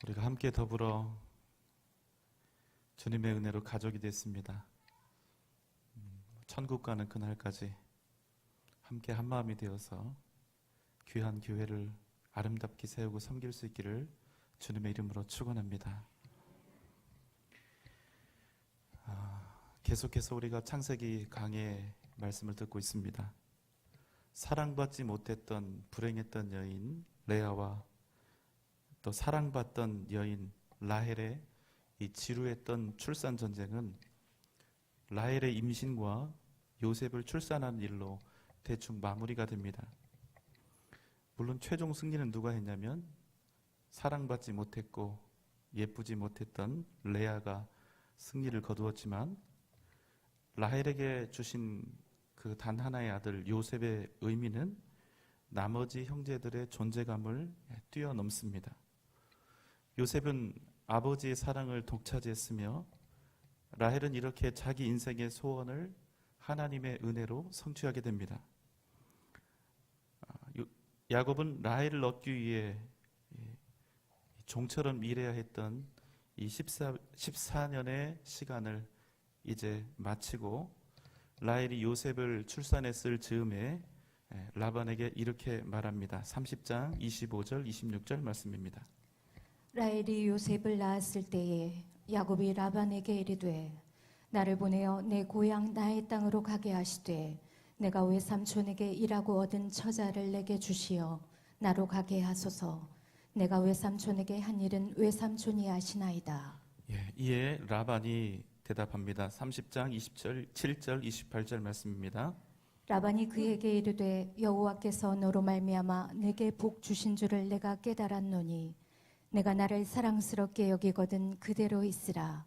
우리가 함께 더불어 주님의 은혜로 가족이 됐습니다. 천국 가는 그날까지 함께 한마음이 되어서 귀한 교회를 아름답게 세우고 섬길 수 있기를 주님의 이름으로 축원합니다. 계속해서 우리가 창세기 강의 말씀을 듣고 있습니다. 사랑받지 못했던 불행했던 여인 레아와 또 사랑받던 여인 라헬의 이 지루했던 출산 전쟁은 라헬의 임신과 요셉을 출산하는 일로 대충 마무리가 됩니다. 물론 최종 승리는 누가 했냐면 사랑받지 못했고 예쁘지 못했던 레아가 승리를 거두었지만 라헬에게 주신 그 단 하나의 아들 요셉의 의미는 나머지 형제들의 존재감을 뛰어넘습니다. 요셉은 아버지의 사랑을 독차지했으며 라헬은 이렇게 자기 인생의 소원을 하나님의 은혜로 성취하게 됩니다. 야곱은 라헬을 얻기 위해 종처럼 일해야 했던 이 14년의 시간을 이제 마치고 라헬이 요셉을 출산했을 즈음에 라반에게 이렇게 말합니다. 30장 25절 26절 말씀입니다. 라헬이 요셉을 낳았을 때에 야곱이 라반에게 이르되 나를 보내어 내 고향 나의 땅으로 가게 하시되 내가 외삼촌에게 일하고 얻은 처자를 내게 주시어 나로 가게 하소서. 내가 외삼촌에게 한 일은 외삼촌이 아시나이다. 이에 라반이 대답합니다. 30장 27절 28절 말씀입니다. 라반이 그에게 이르되 여호와께서 너로 말미암아 내게 복 주신 줄을 내가 깨달았노니 내가 나를 사랑스럽게 여기거든 그대로 있으라.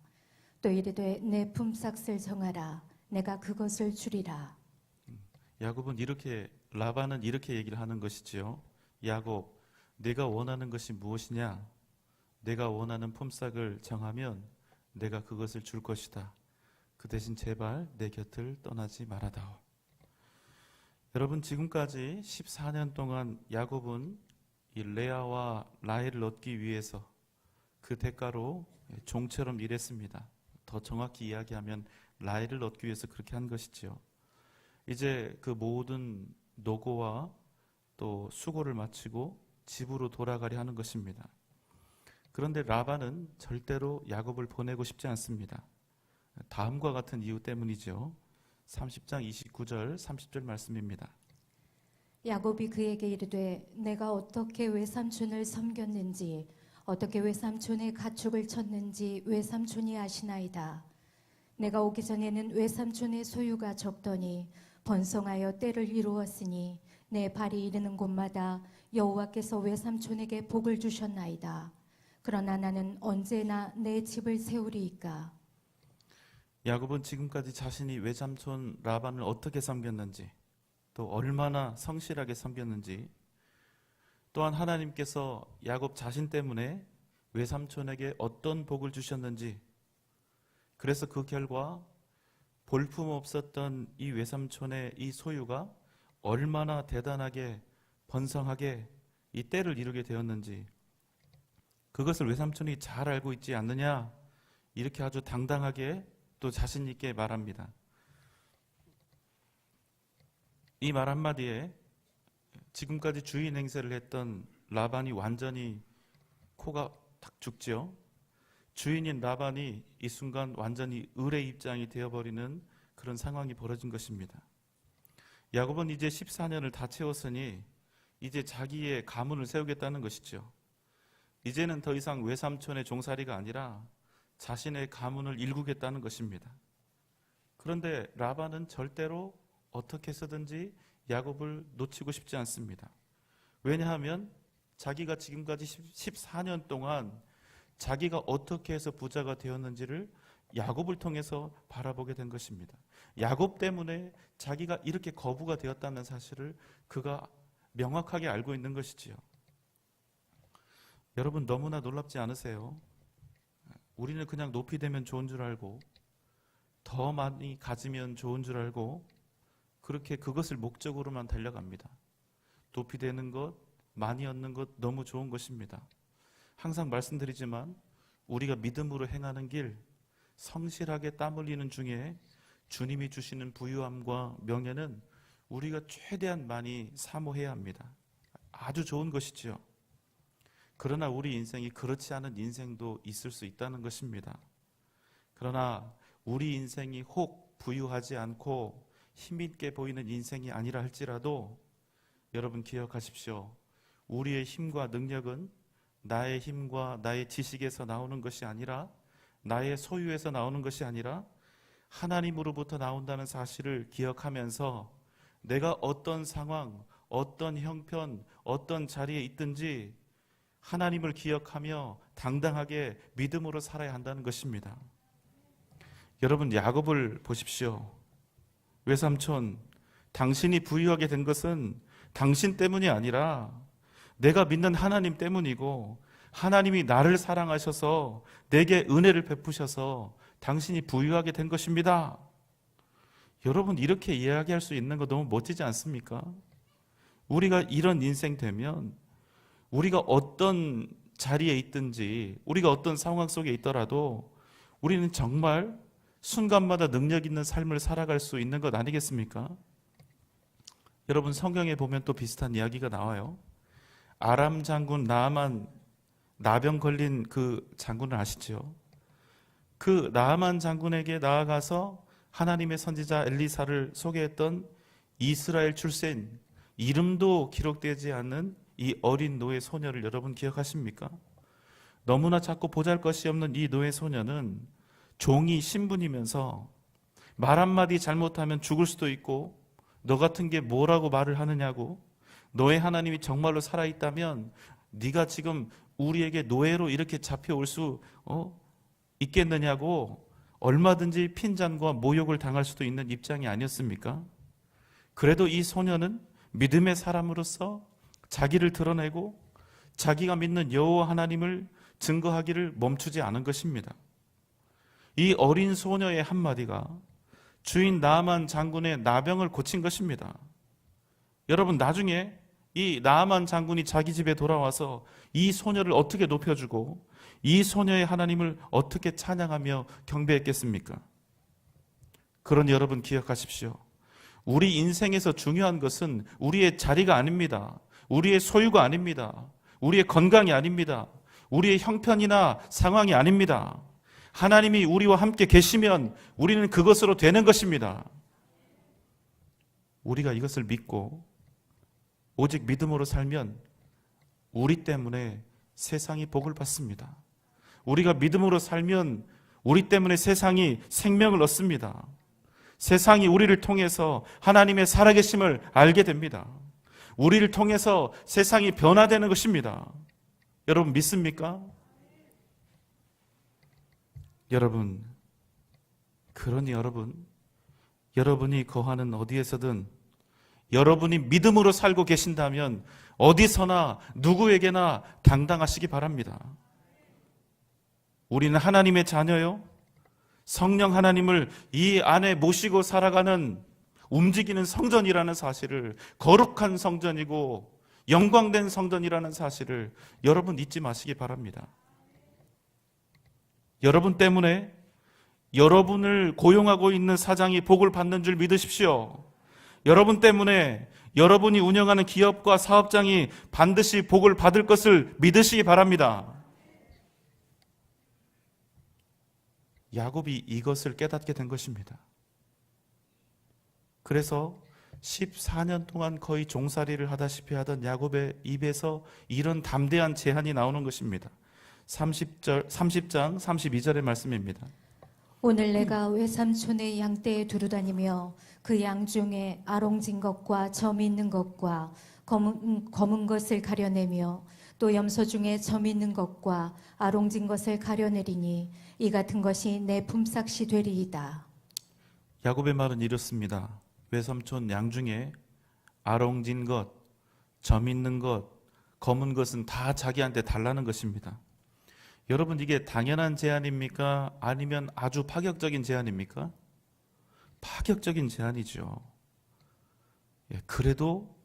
또 이르되 내 품삯을 정하라. 내가 그것을 주리라. 라반은 이렇게 얘기를 하는 것이지요. 야곱, 내가 원하는 것이 무엇이냐? 내가 원하는 품삯을 정하면 내가 그것을 줄 것이다. 그 대신 제발 내 곁을 떠나지 말아다오. 여러분, 지금까지 14년 동안 야곱은 이 레아와 라헬을 얻기 위해서 그 대가로 종처럼 일했습니다. 더 정확히 이야기하면 라헬을 얻기 위해서 그렇게 한 것이지요. 이제 그 모든 노고와 또 수고를 마치고 집으로 돌아가려 하는 것입니다. 그런데 라반은 절대로 야곱을 보내고 싶지 않습니다. 다음과 같은 이유 때문이죠. 30장 29절 30절 말씀입니다. 야곱이 그에게 이르되 내가 어떻게 외삼촌을 섬겼는지 어떻게 외삼촌의 가축을 쳤는지 외삼촌이 아시나이다. 내가 오기 전에는 외삼촌의 소유가 적더니 번성하여 때를 이루었으니 내 발이 이르는 곳마다 여호와께서 외삼촌에게 복을 주셨나이다. 그러나 나는 언제나 내 집을 세우리이까. 야곱은 지금까지 자신이 외삼촌 라반을 어떻게 섬겼는지, 또 얼마나 성실하게 섬겼는지, 또한 하나님께서 야곱 자신 때문에 외삼촌에게 어떤 복을 주셨는지, 그래서 그 결과 볼품없었던 이 외삼촌의 이 소유가 얼마나 대단하게 번성하게 이 때를 이루게 되었는지, 그것을 외삼촌이 잘 알고 있지 않느냐, 이렇게 아주 당당하게 또 자신 있게 말합니다. 이 말 한마디에 지금까지 주인 행세를 했던 라반이 완전히 코가 탁 죽죠. 주인인 라반이 이 순간 완전히 을의 입장이 되어버리는 그런 상황이 벌어진 것입니다. 야곱은 이제 14년을 다 채웠으니 이제 자기의 가문을 세우겠다는 것이죠. 이제는 더 이상 외삼촌의 종살이가 아니라 자신의 가문을 일구겠다는 것입니다. 그런데 라반은 절대로 어떻게 해서든지 야곱을 놓치고 싶지 않습니다. 왜냐하면 자기가 지금까지 14년 동안 자기가 어떻게 해서 부자가 되었는지를 야곱을 통해서 바라보게 된 것입니다. 야곱 때문에 자기가 이렇게 거부가 되었다는 사실을 그가 명확하게 알고 있는 것이지요. 여러분, 너무나 놀랍지 않으세요? 우리는 그냥 높이 되면 좋은 줄 알고 더 많이 가지면 좋은 줄 알고 그렇게 그것을 목적으로만 달려갑니다. 높이 되는 것, 많이 얻는 것 너무 좋은 것입니다. 항상 말씀드리지만 우리가 믿음으로 행하는 길, 성실하게 땀 흘리는 중에 주님이 주시는 부유함과 명예는 우리가 최대한 많이 사모해야 합니다. 아주 좋은 것이지요. 그러나 우리 인생이 그렇지 않은 인생도 있을 수 있다는 것입니다. 그러나 우리 인생이 혹 부유하지 않고 힘있게 보이는 인생이 아니라 할지라도 여러분 기억하십시오. 우리의 힘과 능력은 나의 힘과 나의 지식에서 나오는 것이 아니라, 나의 소유에서 나오는 것이 아니라 하나님으로부터 나온다는 사실을 기억하면서 내가 어떤 상황, 어떤 형편, 어떤 자리에 있든지 하나님을 기억하며 당당하게 믿음으로 살아야 한다는 것입니다. 여러분, 야곱을 보십시오. 외삼촌, 당신이 부유하게 된 것은 당신 때문이 아니라 내가 믿는 하나님 때문이고, 하나님이 나를 사랑하셔서 내게 은혜를 베푸셔서 당신이 부유하게 된 것입니다. 여러분, 이렇게 이야기할 수 있는 거 너무 멋지지 않습니까? 우리가 이런 인생 되면 우리가 어떤 자리에 있든지, 우리가 어떤 상황 속에 있더라도 우리는 정말 순간마다 능력 있는 삶을 살아갈 수 있는 것 아니겠습니까? 여러분, 성경에 보면 또 비슷한 이야기가 나와요. 아람 장군 나아만, 나병 걸린 그 장군을 아시죠? 그 나아만 장군에게 나아가서 하나님의 선지자 엘리사를 소개했던 이스라엘 출신, 이름도 기록되지 않는 이 어린 노예 소녀를 여러분 기억하십니까? 너무나 작고 보잘것이 없는 이 노예 소녀는 종이 신분이면서 말 한마디 잘못하면 죽을 수도 있고, 너 같은 게 뭐라고 말을 하느냐고, 너의 하나님이 정말로 살아있다면 네가 지금 우리에게 노예로 이렇게 잡혀올 수 있겠느냐고 얼마든지 핀잔과 모욕을 당할 수도 있는 입장이 아니었습니까? 그래도 이 소녀는 믿음의 사람으로서 자기를 드러내고 자기가 믿는 여호와 하나님을 증거하기를 멈추지 않은 것입니다. 이 어린 소녀의 한마디가 주인 나아만 장군의 나병을 고친 것입니다. 여러분, 나중에 이 나아만 장군이 자기 집에 돌아와서 이 소녀를 어떻게 높여주고 이 소녀의 하나님을 어떻게 찬양하며 경배했겠습니까? 그러니 여러분 기억하십시오. 우리 인생에서 중요한 것은 우리의 자리가 아닙니다. 우리의 소유가 아닙니다. 우리의 건강이 아닙니다. 우리의 형편이나 상황이 아닙니다. 하나님이 우리와 함께 계시면 우리는 그것으로 되는 것입니다. 우리가 이것을 믿고 오직 믿음으로 살면 우리 때문에 세상이 복을 받습니다. 우리가 믿음으로 살면 우리 때문에 세상이 생명을 얻습니다. 세상이 우리를 통해서 하나님의 살아계심을 알게 됩니다. 우리를 통해서 세상이 변화되는 것입니다. 여러분 믿습니까? 여러분, 그러니 여러분이 거하는 어디에서든 여러분이 믿음으로 살고 계신다면 어디서나 누구에게나 당당하시기 바랍니다. 우리는 하나님의 자녀요, 성령 하나님을 이 안에 모시고 살아가는 움직이는 성전이라는 사실을, 거룩한 성전이고 영광된 성전이라는 사실을 여러분 잊지 마시기 바랍니다. 여러분 때문에 여러분을 고용하고 있는 사장이 복을 받는 줄 믿으십시오. 여러분 때문에 여러분이 운영하는 기업과 사업장이 반드시 복을 받을 것을 믿으시기 바랍니다. 야곱이 이것을 깨닫게 된 것입니다. 그래서 14년 동안 거의 종살이를 하다시피 하던 야곱의 입에서 이런 담대한 제안이 나오는 것입니다. 30장 32절의 말씀입니다. 오늘 내가 외삼촌의 양떼에 두루다니며 그 양 중에 아롱진 것과 점 있는 것과 검은 것을 가려내며 또 염소 중에 점 있는 것과 아롱진 것을 가려내리니 이 같은 것이 내 품삯이 되리이다. 야곱의 말은 이렇습니다. 외삼촌 양 중에 아롱진 것, 점 있는 것, 검은 것은 다 자기한테 달라는 것입니다. 여러분, 이게 당연한 제안입니까? 아니면 아주 파격적인 제안입니까? 파격적인 제안이죠. 그래도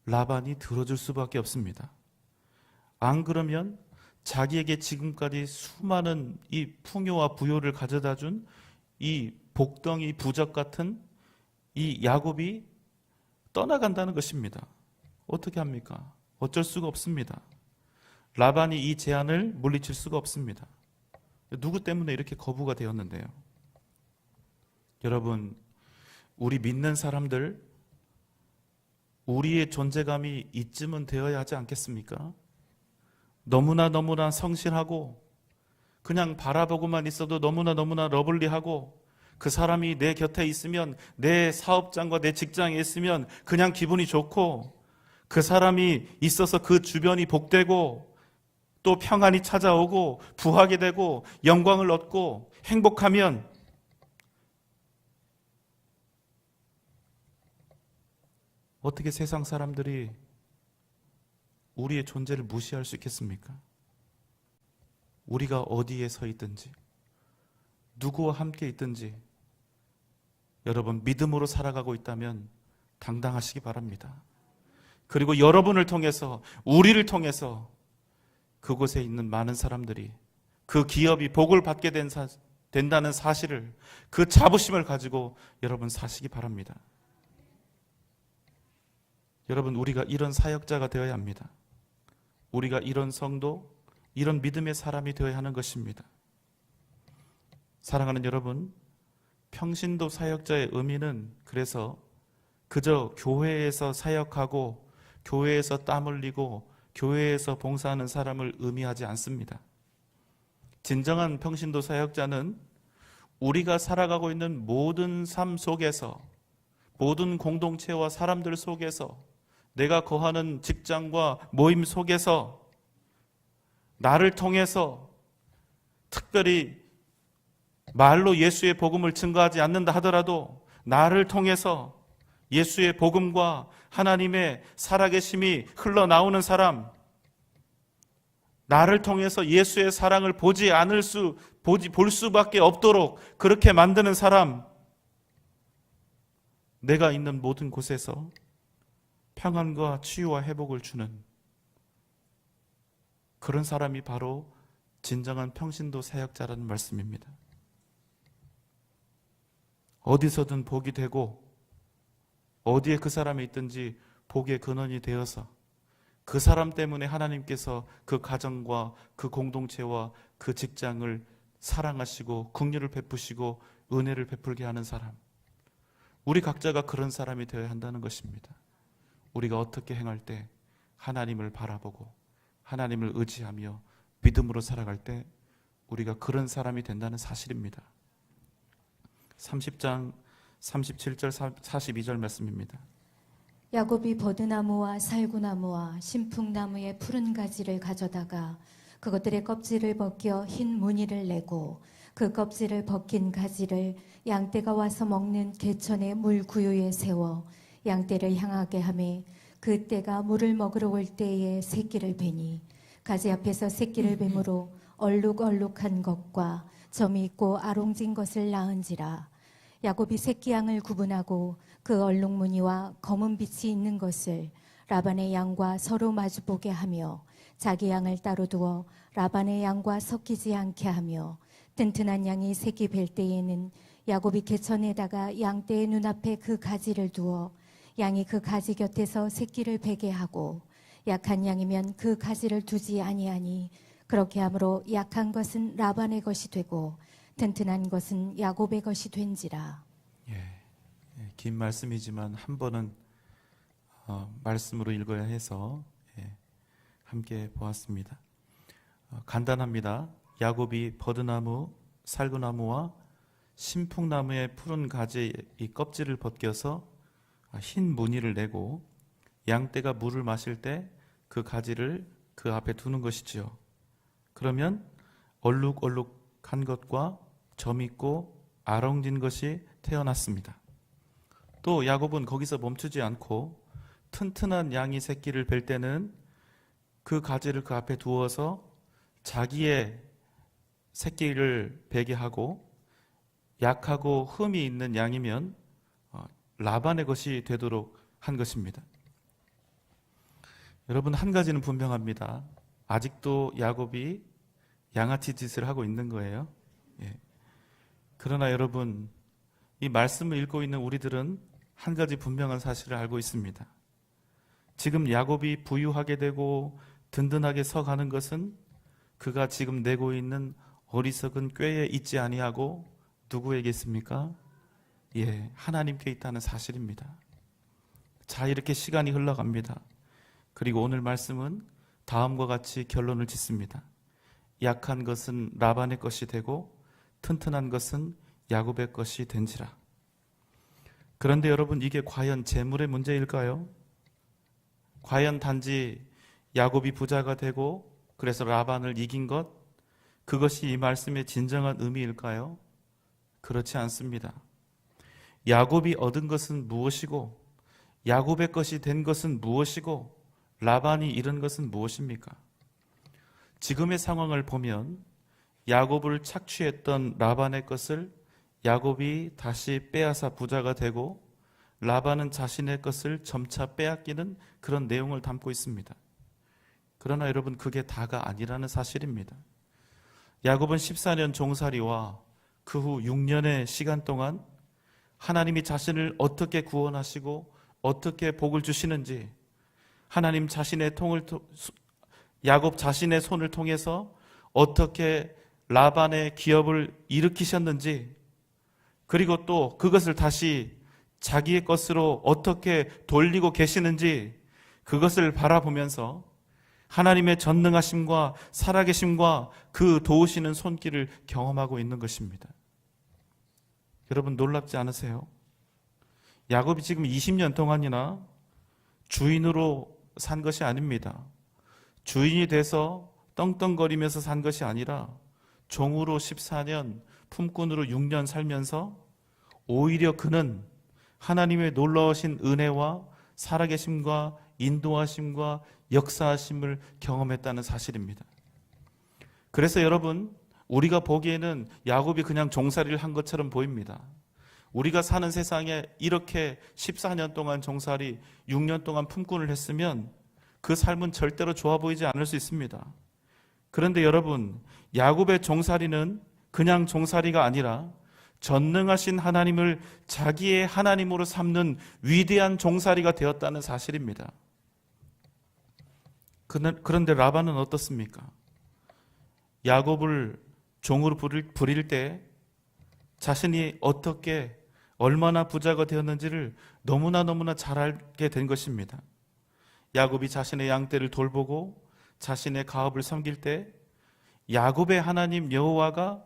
라반이 들어줄 수밖에 없습니다. 안 그러면 자기에게 지금까지 수많은 이 풍요와 부요를 가져다 준 이 복덩이 부적 같은 이 야곱이 떠나간다는 것입니다. 어떻게 합니까? 어쩔 수가 없습니다. 라반이 이 제안을 물리칠 수가 없습니다. 누구 때문에 이렇게 거부가 되었는데요? 여러분, 우리 믿는 사람들, 우리의 존재감이 이쯤은 되어야 하지 않겠습니까? 너무나 성실하고 그냥 바라보고만 있어도 너무나 러블리하고 그 사람이 내 곁에 있으면, 내 사업장과 내 직장에 있으면 그냥 기분이 좋고, 그 사람이 있어서 그 주변이 복되고 또 평안이 찾아오고 부하게 되고 영광을 얻고 행복하면 어떻게 세상 사람들이 우리의 존재를 무시할 수 있겠습니까? 우리가 어디에 서 있든지, 누구와 함께 있든지, 여러분 믿음으로 살아가고 있다면 당당하시기 바랍니다. 그리고 여러분을 통해서, 우리를 통해서 그곳에 있는 많은 사람들이 그 기업이 복을 받게 된다는 사실을, 그 자부심을 가지고 여러분 사시기 바랍니다. 여러분, 우리가 이런 사역자가 되어야 합니다. 우리가 이런 성도, 이런 믿음의 사람이 되어야 하는 것입니다. 사랑하는 여러분, 평신도 사역자의 의미는 그래서 그저 교회에서 사역하고 교회에서 땀 흘리고 교회에서 봉사하는 사람을 의미하지 않습니다. 진정한 평신도 사역자는 우리가 살아가고 있는 모든 삶 속에서, 모든 공동체와 사람들 속에서, 내가 거하는 직장과 모임 속에서 나를 통해서, 특별히 말로 예수의 복음을 증거하지 않는다 하더라도 나를 통해서 예수의 복음과 하나님의 살아계심이 흘러나오는 사람, 나를 통해서 예수의 사랑을 볼 수밖에 없도록 그렇게 만드는 사람, 내가 있는 모든 곳에서 평안과 치유와 회복을 주는 그런 사람이 바로 진정한 평신도 사역자라는 말씀입니다. 어디서든 복이 되고 어디에 그 사람이 있든지 복의 근원이 되어서 그 사람 때문에 하나님께서 그 가정과 그 공동체와 그 직장을 사랑하시고 긍휼을 베푸시고 은혜를 베풀게 하는 사람, 우리 각자가 그런 사람이 되어야 한다는 것입니다. 우리가 어떻게 행할 때 하나님을 바라보고 하나님을 의지하며 믿음으로 살아갈 때 우리가 그런 사람이 된다는 사실입니다. 30장 37절 42절 말씀입니다. 야곱이 버드나무와 살구나무와 신풍나무의 푸른 가지를 가져다가 그것들의 껍질을 벗겨 흰 무늬를 내고 그 껍질을 벗긴 가지를 양떼가 와서 먹는 개천의 물 구유에 세워 양떼를 향하게 하매 그 떼가 물을 먹으러 올 때에 새끼를 베니 가지 앞에서 새끼를 뱀으로 얼룩얼룩한 것과 점이 있고 아롱진 것을 낳은지라. 야곱이 새끼 양을 구분하고 그 얼룩무늬와 검은 빛이 있는 것을 라반의 양과 서로 마주보게 하며 자기 양을 따로 두어 라반의 양과 섞이지 않게 하며 튼튼한 양이 새끼 뵐 때에는 야곱이 개천에다가 양떼의 눈앞에 그 가지를 두어 양이 그 가지 곁에서 새끼를 베게 하고 약한 양이면 그 가지를 두지 아니하니 그렇게 함으로 약한 것은 라반의 것이 되고 튼튼한 것은 야곱의 것이 된지라. 긴 말씀이지만 한 번은 말씀으로 읽어야 해서 함께 보았습니다. 간단합니다. 야곱이 버드나무, 살구나무와 신풍나무의 푸른 가지의 이 껍질을 벗겨서 흰 무늬를 내고 양떼가 물을 마실 때 그 가지를 그 앞에 두는 것이지요. 그러면 얼룩얼룩한 것과 점 있고 아롱진 것이 태어났습니다. 또 야곱은 거기서 멈추지 않고 튼튼한 양이 새끼를 뵐 때는 그 가지를 그 앞에 두어서 자기의 새끼를 베게 하고 약하고 흠이 있는 양이면 라반의 것이 되도록 한 것입니다. 여러분, 한 가지는 분명합니다. 아직도 야곱이 양아치 짓을 하고 있는 거예요. 예. 그러나 여러분, 이 말씀을 읽고 있는 우리들은 한 가지 분명한 사실을 알고 있습니다. 지금 야곱이 부유하게 되고 든든하게 서가는 것은 그가 지금 내고 있는 어리석은 꾀에 있지 아니하고 누구에게 있습니까? 예, 하나님께 있다는 사실입니다. 자, 이렇게 시간이 흘러갑니다. 그리고 오늘 말씀은 다음과 같이 결론을 짓습니다. 약한 것은 라반의 것이 되고 튼튼한 것은 야곱의 것이 된지라. 그런데 여러분, 이게 과연 재물의 문제일까요? 과연 단지 야곱이 부자가 되고 그래서 라반을 이긴 것, 그것이 이 말씀의 진정한 의미일까요? 그렇지 않습니다. 야곱이 얻은 것은 무엇이고 야곱의 것이 된 것은 무엇이고 라반이 잃은 것은 무엇입니까? 지금의 상황을 보면 야곱을 착취했던 라반의 것을 야곱이 다시 빼앗아 부자가 되고 라반은 자신의 것을 점차 빼앗기는 그런 내용을 담고 있습니다. 그러나 여러분, 그게 다가 아니라는 사실입니다. 야곱은 14년 종살이와 그 후 6년의 시간 동안 하나님이 자신을 어떻게 구원하시고 어떻게 복을 주시는지, 하나님 자신의 야곱 자신의 손을 통해서 어떻게 라반의 기업을 일으키셨는지, 그리고 또 그것을 다시 자기의 것으로 어떻게 돌리고 계시는지, 그것을 바라보면서 하나님의 전능하심과 살아계심과 그 도우시는 손길을 경험하고 있는 것입니다. 여러분, 놀랍지 않으세요? 야곱이 지금 20년 동안이나 주인으로 산 것이 아닙니다. 주인이 돼서 떵떵거리면서 산 것이 아니라 종으로 14년, 품꾼으로 6년 살면서 오히려 그는 하나님의 놀라우신 은혜와 살아계심과 인도하심과 역사하심을 경험했다는 사실입니다. 그래서 여러분, 우리가 보기에는 야곱이 그냥 종살이를 한 것처럼 보입니다. 우리가 사는 세상에 이렇게 14년 동안 종살이, 6년 동안 품꾼을 했으면 그 삶은 절대로 좋아 보이지 않을 수 있습니다. 그런데 여러분, 야곱의 종살이는 그냥 종살이가 아니라 전능하신 하나님을 자기의 하나님으로 삼는 위대한 종살이가 되었다는 사실입니다. 그런데 라반은 어떻습니까? 야곱을 종으로 부릴 때 자신이 어떻게 얼마나 부자가 되었는지를 너무나 잘 알게 된 것입니다. 야곱이 자신의 양떼를 돌보고 자신의 가업을 섬길 때 야곱의 하나님 여호와가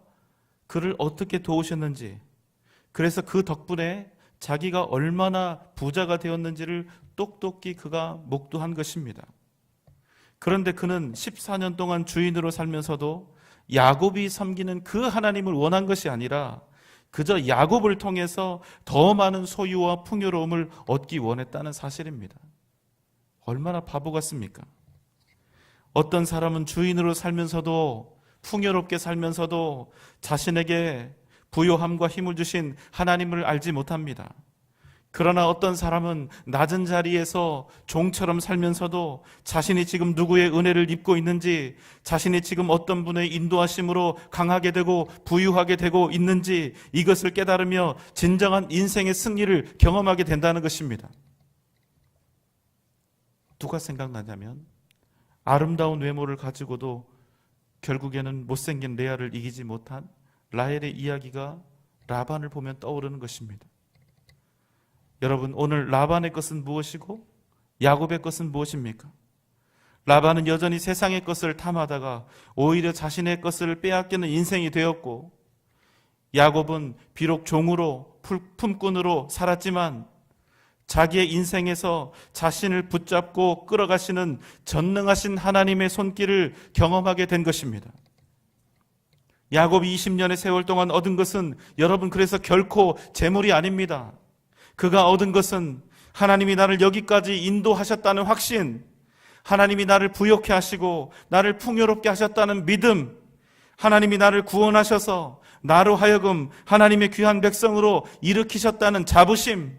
그를 어떻게 도우셨는지, 그래서 그 덕분에 자기가 얼마나 부자가 되었는지를 똑똑히 그가 목도한 것입니다. 그런데 그는 14년 동안 주인으로 살면서도 야곱이 섬기는 그 하나님을 원한 것이 아니라 그저 야곱을 통해서 더 많은 소유와 풍요로움을 얻기 원했다는 사실입니다. 얼마나 바보 같습니까? 어떤 사람은 주인으로 살면서도, 풍요롭게 살면서도 자신에게 부요함과 힘을 주신 하나님을 알지 못합니다. 그러나 어떤 사람은 낮은 자리에서 종처럼 살면서도 자신이 지금 누구의 은혜를 입고 있는지, 자신이 지금 어떤 분의 인도하심으로 강하게 되고 부유하게 되고 있는지, 이것을 깨달으며 진정한 인생의 승리를 경험하게 된다는 것입니다. 누가 생각나냐면 아름다운 외모를 가지고도 결국에는 못생긴 레아를 이기지 못한 라헬의 이야기가 라반을 보면 떠오르는 것입니다. 여러분, 오늘 라반의 것은 무엇이고 야곱의 것은 무엇입니까? 라반은 여전히 세상의 것을 탐하다가 오히려 자신의 것을 빼앗기는 인생이 되었고, 야곱은 비록 종으로 품꾼으로 살았지만 자기의 인생에서 자신을 붙잡고 끌어가시는 전능하신 하나님의 손길을 경험하게 된 것입니다. 야곱이 20년의 세월 동안 얻은 것은 여러분, 그래서 결코 재물이 아닙니다. 그가 얻은 것은 하나님이 나를 여기까지 인도하셨다는 확신, 하나님이 나를 부욕해 하시고 나를 풍요롭게 하셨다는 믿음, 하나님이 나를 구원하셔서 나로 하여금 하나님의 귀한 백성으로 일으키셨다는 자부심,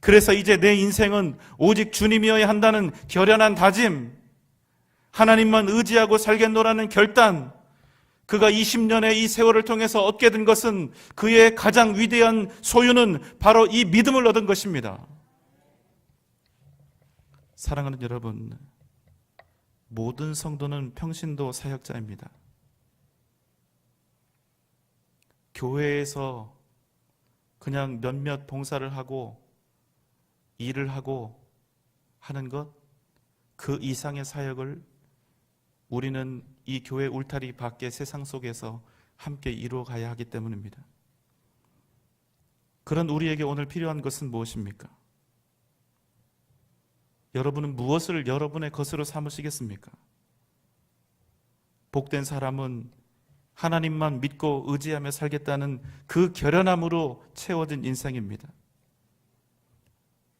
그래서 이제 내 인생은 오직 주님이어야 한다는 결연한 다짐, 하나님만 의지하고 살겠노라는 결단, 그가 20년의 이 세월을 통해서 얻게 된 것은 그의 가장 위대한 소유는 바로 이 믿음을 얻은 것입니다. 사랑하는 여러분, 모든 성도는 평신도 사역자입니다. 교회에서 그냥 몇몇 봉사를 하고 일을 하고 하는 것, 그 이상의 사역을 우리는 이 교회 울타리 밖의 세상 속에서 함께 이루어가야 하기 때문입니다. 그런 우리에게 오늘 필요한 것은 무엇입니까? 여러분은 무엇을 여러분의 것으로 삼으시겠습니까? 복된 사람은 하나님만 믿고 의지하며 살겠다는 그 결연함으로 채워진 인생입니다.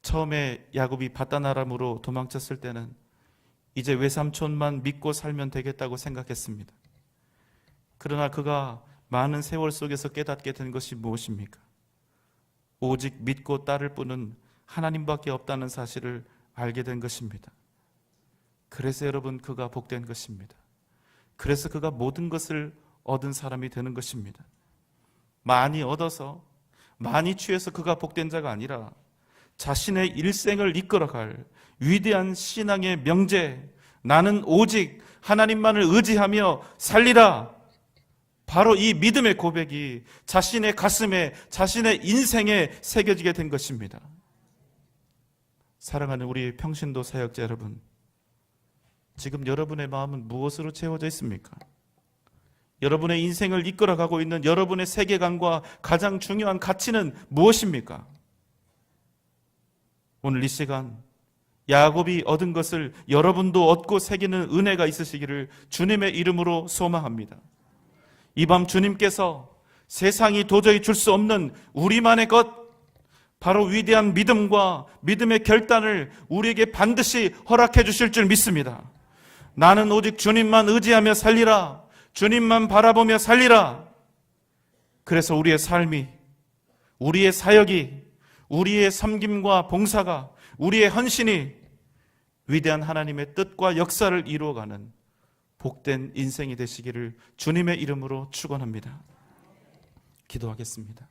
처음에 야곱이 바다나람으로 도망쳤을 때는 이제 외삼촌만 믿고 살면 되겠다고 생각했습니다. 그러나 그가 많은 세월 속에서 깨닫게 된 것이 무엇입니까? 오직 믿고 따를 분은 하나님밖에 없다는 사실을 알게 된 것입니다. 그래서 여러분, 그가 복된 것입니다. 그래서 그가 모든 것을 얻은 사람이 되는 것입니다. 많이 얻어서, 많이 취해서 그가 복된 자가 아니라 자신의 일생을 이끌어갈 위대한 신앙의 명제, 나는 오직 하나님만을 의지하며 살리라, 바로 이 믿음의 고백이 자신의 가슴에, 자신의 인생에 새겨지게 된 것입니다. 사랑하는 우리 평신도 사역자 여러분, 지금 여러분의 마음은 무엇으로 채워져 있습니까? 여러분의 인생을 이끌어가고 있는 여러분의 세계관과 가장 중요한 가치는 무엇입니까? 오늘 이 시간 야곱이 얻은 것을 여러분도 얻고 새기는 은혜가 있으시기를 주님의 이름으로 소망합니다. 이 밤 주님께서 세상이 도저히 줄 수 없는 우리만의 것, 바로 위대한 믿음과 믿음의 결단을 우리에게 반드시 허락해 주실 줄 믿습니다. 나는 오직 주님만 의지하며 살리라, 주님만 바라보며 살리라. 그래서 우리의 삶이, 우리의 사역이, 우리의 섬김과 봉사가, 우리의 헌신이 위대한 하나님의 뜻과 역사를 이루어가는 복된 인생이 되시기를 주님의 이름으로 축원합니다. 기도하겠습니다.